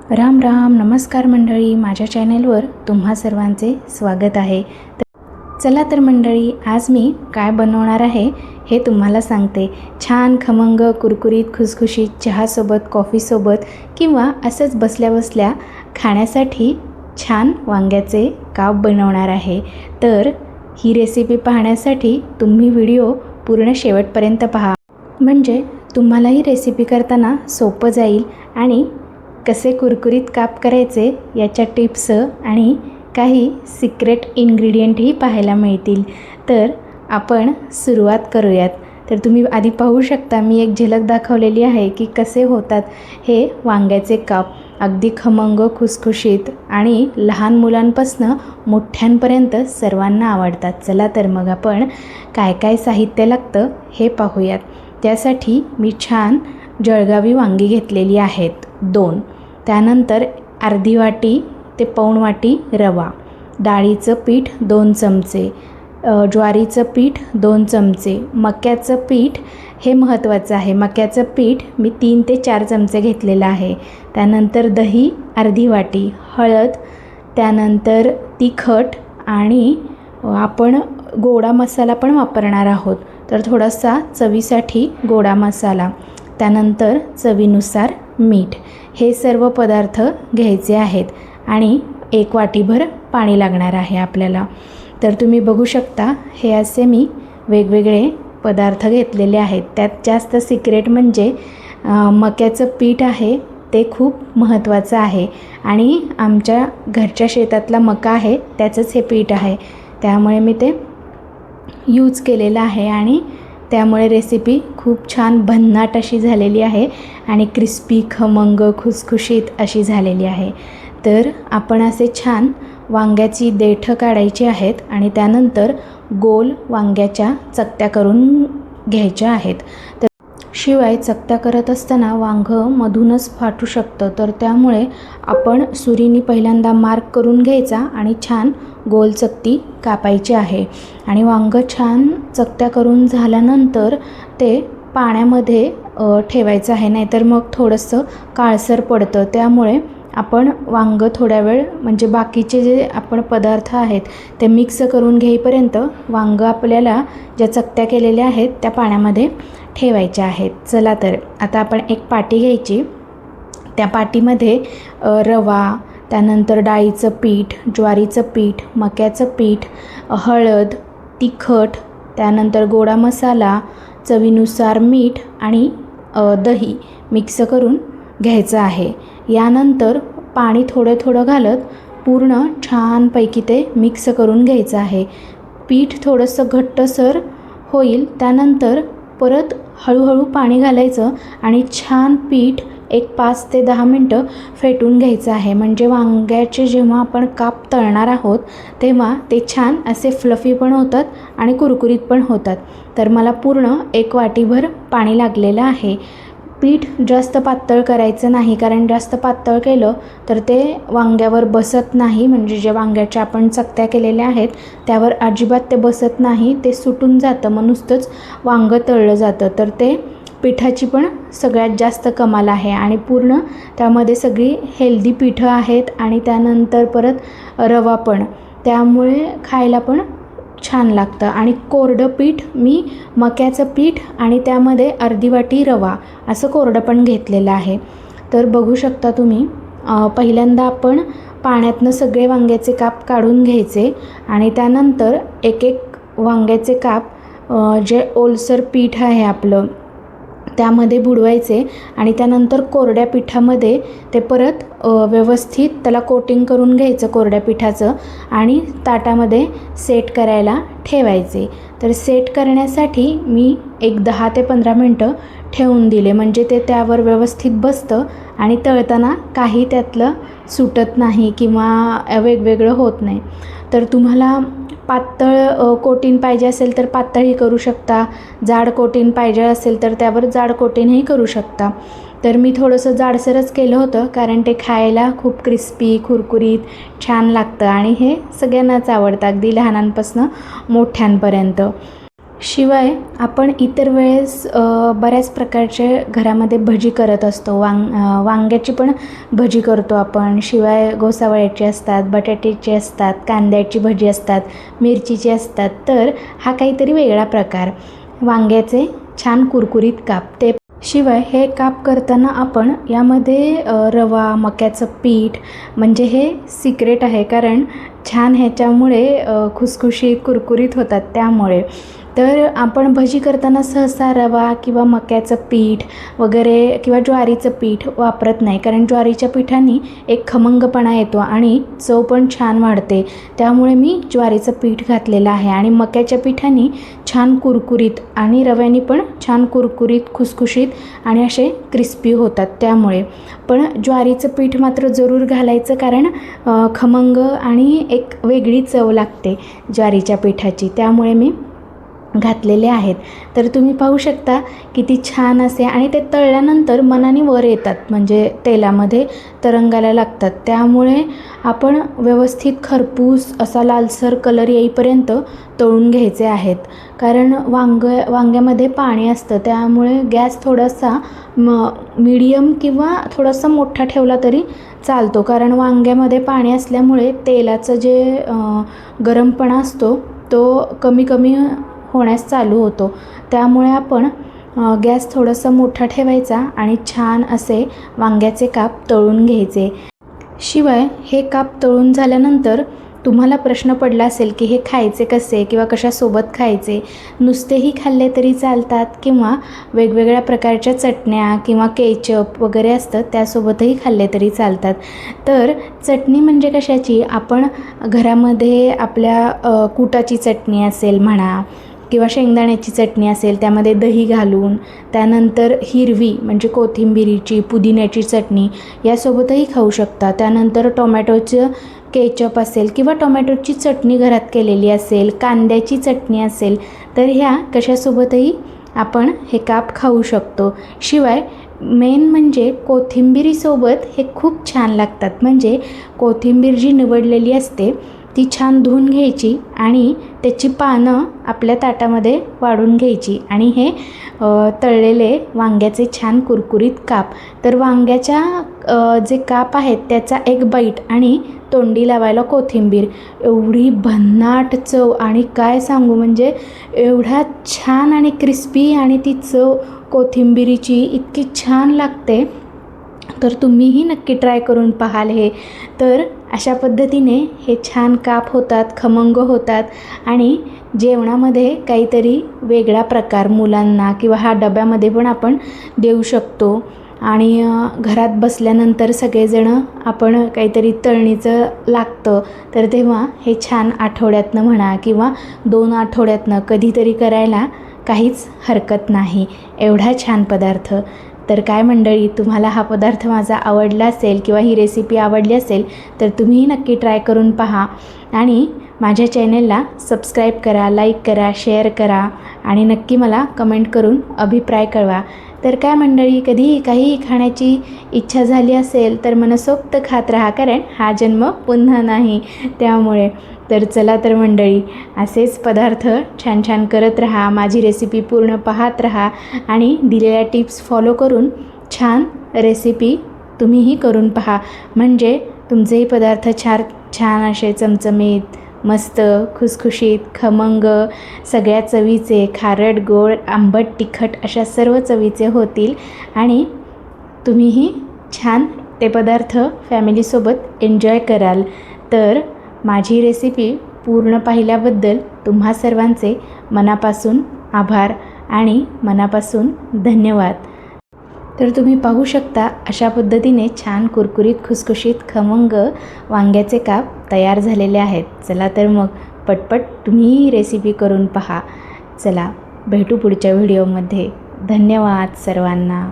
राम राम, नमस्कार मंडळी. माझ्या चॅनेलवर तुम्हा सर्वांचे स्वागत आहे. चला तर मंडळी, आज मी काय बनवणार आहे हे तुम्हाला सांगते. छान खमंग कुरकुरीत खुसखुशीत चहासोबत, कॉफीसोबत किंवा असंच बसल्या बसल्या खाण्यासाठी छान वांग्याचे काप बनवणार आहे. तर ही रेसिपी पाहण्यासाठी तुम्ही व्हिडिओ पूर्ण शेवटपर्यंत पहा, म्हणजे तुम्हाला ही रेसिपी करताना सोपं जाईल आणि कसे कुरकुरीत काप करायचे याच्या टिप्स आणि काही सिक्रेट इन्ग्रेडियंटही पाहायला मिळतील. तर आपण सुरुवात करूयात. तर तुम्ही आधी पाहू शकता, मी एक झलक दाखवलेली आहे की कसे होतात हे वांग्याचे काप. अगदी खमंग, खुसखुशीत आणि लहान मुलांपासून मोठ्यांपर्यंत सर्वांना आवडतात. चला तर मग आपण काय काय साहित्य लागतं हे पाहूयात. त्यासाठी मी छान जळगावी वांगी घेतलेली आहेत 2. त्यानंतर अर्धी वाटी ते पाऊण वाटी रवा, डाळीचं पीठ 2 चमचे, ज्वारीचं पीठ 2 चमचे, मक्याचं पीठ हे महत्त्वाचं आहे. मक्याचं पीठ मी 3 ते 4 चमचे घेतलेलं आहे. त्यानंतर दही अर्धी वाटी, हळद, त्यानंतर तिखट आणि आपण गोडा मसाला पण वापरणार आहोत, तर थोडासा चवीसाठी गोडा मसाला, त्यानंतर चवीनुसार मीठ. हे सर्व पदार्थ घ्यायचे आहेत आणि 1 वाटीभर पाणी लागणार आहे आपल्याला. तर तुम्ही बघू शकता, हे असे मी वेगवेगळे पदार्थ घेतलेले आहेत. त्यात जास्त सिक्रेट म्हणजे मक्याचं पीठ आहे ते खूप महत्त्वाचं आहे आणि आमच्या घरच्या शेतातला मका आहे त्याचंच हे पीठ आहे, त्यामुळे मी ते यूज केलेलं आहे आणि त्यामुळे रेसिपी खूप छान भन्नाट अशी झालेली आहे आणि क्रिस्पी, खमंग, खुसखुशीत अशी झालेली आहे. तर आपण असे छान वांग्याची देठं काढायची आहेत आणि त्यानंतर गोल वांग्याच्या चकत्या करून घ्यायच्या आहेत. तर शिवाय चकत्या करत असताना वांगं मधूनच फाटू शकतं, तर त्यामुळे आपण सुरीने पहिल्यांदा मार्क करून घ्यायचा आणि छान गोल चकती कापायची आहे. आणि वांगं छान चकत्या करून झाल्यानंतर ते पाण्यामध्ये ठेवायचं आहे, नाहीतर मग थोडंसं काळसर पडतं. त्यामुळे आपण वांगं थोड्या वेळ, म्हणजे बाकीचे जे आपण पदार्थ आहेत ते मिक्स करून घेईपर्यंत वांगं आपल्याला ज्या चकत्या केलेल्या आहेत त्या पाण्यामध्ये ठेवायच्या आहेत. चला तर आता आपण एक पाटी घ्यायची. त्या पाटीमध्ये रवा, त्यानंतर डाळीचं पीठ, ज्वारीचं पीठ, मक्याचं पीठ, हळद, तिखट, त्यानंतर गोडा मसाला, चवीनुसार मीठ आणि दही मिक्स करून घ्यायचं आहे. यानंतर पाणी थोडं थोडं घालत पूर्ण छानपैकी ते मिक्स करून घ्यायचं आहे. पीठ थोडंसं घट्टसर होईल, त्यानंतर परत हळूहळू पाणी घालायचं आणि छान पीठ एक 5 ते 10 मिनटं फेटून घ्यायचं आहे. म्हणजे वांग्याचे जेव्हा आपण काप तळणार आहोत तेव्हा ते छान असे फ्लफी पण होतात आणि कुरकुरीत पण होतात. तर मला पूर्ण 1 वाटीभर पाणी लागलेलं आहे. पीठ जास्त पातळ करायचं नाही, कारण जास्त पातळ केलं तर ते वांग्यावर बसत नाही. म्हणजे जे वांग्याच्या आपण चकत्या केलेल्या आहेत त्यावर अजिबात ते बसत नाही, ते सुटून जातं, मग नुसतंच वांगं तळलं जातं. तर ते पिठाची पण सगळ्यात जास्त कमाल आहे आणि पूर्ण त्यामध्ये सगळी हेल्दी पिठं आहेत आणि त्यानंतर परत रवा पण, त्यामुळे खायला पण छान लागतं. आणि कोरडं पीठ मी मक्याचं पीठ आणि त्यामध्ये अर्धी वाटी रवा असं कोरडं पण घेतलेलं आहे. तर बघू शकता तुम्ही, पहिल्यांदा आपण पाण्यातनं सगळे वांग्याचे काप काढून घ्यायचे आणि त्यानंतर एक एक वांग्याचे काप जे ओलसर पीठ आहे आपलं त्यामध्ये बुडवायचे आणि त्यानंतर कोरड्या पिठामध्ये ते परत व्यवस्थित त्याला कोटिंग करून घ्यायचं कोरड्या पिठाचं आणि ताटामध्ये सेट करायला ठेवायचे. तर सेट करण्यासाठी मी एक 10 ते 15 मिनटं ठेवून दिले, म्हणजे ते त्यावर व्यवस्थित बसतं आणि तळताना काही त्यातलं सुटत नाही किंवा वेगवेगळं होत नाही. तर तुम्हाला पातळ कोटिंग पाहिजे असेल तर पातळही करू शकता, जाड कोटिंग पाहिजे असेल तर त्यावर जाड कोटिंगही करू शकता. तर मी थोडंसं जाडसरच केलं होतं, कारण ते खायला खूप क्रिस्पी, कुरकुरीत छान लागतं आणि हे सगळ्यांनाच आवडतं, अगदी लहानांपासून मोठ्यांपर्यंत. शिवाय आपण इतर वेळेस बऱ्याच प्रकारचे घरामध्ये भजी करत असतो. वांग्याची पण भजी करतो आपण. शिवाय घोसावळ्याची असतात, बटाट्याची असतात, कांद्याची भजी असतात, मिरचीची असतात. तर हा काहीतरी वेगळा प्रकार. वांग्याचे छान कुरकुरीत काप. ते शिवाय हे काप करताना आपण यामध्ये रवा, मक्याचं पीठ म्हणजे हे सिक्रेट आहे, कारण छान ह्याच्यामुळे खुसखुशीत कुरकुरीत होतात. त्यामुळे तर आपण भजी करताना सहसा रवा किंवा मक्याचं पीठ वगैरे किंवा ज्वारीचं पीठ वापरत नाही, कारण ज्वारीच्या पिठाने एक खमंगपणा येतो आणि चव पण छान वाढते. त्यामुळे मी ज्वारीचं पीठ घातलेलं आहे. आणि मक्याच्या पिठाने छान कुरकुरीत आणि रव्याने पण छान कुरकुरीत, खुसखुशीत आणि असे क्रिस्पी होतात. त्यामुळे पण ज्वारीचं पीठ मात्र जरूर घालायचं, कारण खमंग आणि एक वेगळी चव लागते ज्वारीच्या पिठाची. त्यामुळे मी घातलेले आहेत. तर तुम्ही पाहू शकता किती छान असे, आणि ते तळल्यानंतर मनाने वर येतात, म्हणजे तेलामध्ये तरंगायला लागतात. त्यामुळे आपण व्यवस्थित खरपूस असा लालसर कलर येईपर्यंत तळून घ्यायचे आहेत, कारण वांग्यामध्ये पाणी असतं. त्यामुळे गॅस थोडासा मीडियम किंवा थोडासा मोठा ठेवला तरी चालतो, कारण वांग्यामध्ये पाणी असल्यामुळे तेलाचं जे गरमपणा असतो तो कमी कमी होण्यास चालू होतो. त्यामुळे आपण गॅस थोडासा मोठा ठेवायचा आणि छान असे वांग्याचे काप तळून घ्यायचे. शिवाय हे काप तळून झाल्यानंतर तुम्हाला प्रश्न पडला असेल की हे खायचे कसे किंवा कशासोबत खायचे. नुसतेही खाल्ले तरी चालतात, किंवा वेगवेगळ्या प्रकारच्या चटण्या किंवा केचप वगैरे असतं त्यासोबतही खाल्ले तरी चालतात. तर चटणी म्हणजे कशाची, आपण घरामध्ये आपल्या कुटाची चटणी असेल म्हणा, किंवा शेंगदाण्याची चटणी असेल, त्यामध्ये दही घालून, त्यानंतर हिरवी म्हणजे कोथिंबिरीची, पुदिन्याची चटणी यासोबतही खाऊ शकता. त्यानंतर टोमॅटोचं केचप असेल किंवा टोमॅटोची चटणी घरात केलेली असेल, कांद्याची चटणी असेल, तर ह्या कशासोबतही आपण हे काप खाऊ शकतो. शिवाय मेन म्हणजे कोथिंबिरीसोबत हे खूप छान लागतात. म्हणजे कोथिंबीर जी निवडलेली असते ती छान धुवून घ्यायची आणि त्याची पानं आपल्या ताटामध्ये वाढून घ्यायची, आणि हे तळलेले वांग्याचे छान कुरकुरीत काप. तर वांग्याच्या जे काप आहेत त्याचा एक बाईट आणि तोंडी लावायला कोथिंबीर, एवढी भन्नाट चव, आणि काय सांगू, म्हणजे एवढा छान आणि क्रिस्पी, आणि ती चव कोथिंबिरीची इतकी छान लागते. तर तुम्हीही नक्की ट्राय करून पाहाल हे. तर अशा पद्धतीने हे छान काप होतात, खमंग होतात, आणि जेवणामध्ये काहीतरी वेगळा प्रकार मुलांना किंवा हा डब्यामध्ये पण आपण देऊ शकतो. आणि घरात बसल्यानंतर सगळेजणं आपण काहीतरी तळणीचं लागतं, तर तेव्हा हे छान आठवड्यातनं म्हणा किंवा 2 आठवड्यातनं कधीतरी करायला काहीच हरकत नाही. एवढा छान पदार्थ. तर काय मंडळी, तुम्हाला हा पदार्थ माझा आवडला असेल किंवा ही रेसिपी आवडली असेल तर तुम्हीही नक्की ट्राय करून पहा, आणि माझ्या चॅनेलला सबस्क्राईब करा, लाईक करा, शेअर करा, आणि नक्की मला कमेंट करून अभिप्राय कळवा. तर काय मंडळी, कधीही काहीही खाण्याची इच्छा झाली असेल तर मनसोक्त खात राहा, कारण हा जन्म पुन्हा नाही. त्यामुळे तर चला तर मंडळी, असेच पदार्थ छान छान करत राहा, माझी रेसिपी पूर्ण पाहत राहा, आणि दिलेल्या टिप्स फॉलो करून छान रेसिपी तुम्हीही करून पहा. म्हणजे तुमचेही पदार्थ छान असे चमचमीत, मस्त, खुसखुशीत, खमंग, सगळ्या चवीचे, खारट, गोड, आंबट, तिखट अशा सर्व चवीचे होतील, आणि तुम्हीही छान ते पदार्थ फॅमिलीसोबत एन्जॉय कराल. तर माझी रेसिपी पूर्ण पाहिल्याबद्दल तुम्हा सर्वांचे मनापासून आभार आणि मनापासून धन्यवाद. तर तुम्ही पाहू शकता अशा पद्धतीने छान कुरकुरीत, खुसखुशीत, खमंग वांग्याचे काप तयार झालेले आहेत. चला तर मग पटपट तुम्हीही रेसिपी करून पहा. चला भेटू पुढच्या व्हिडिओमध्ये. धन्यवाद सर्वांना.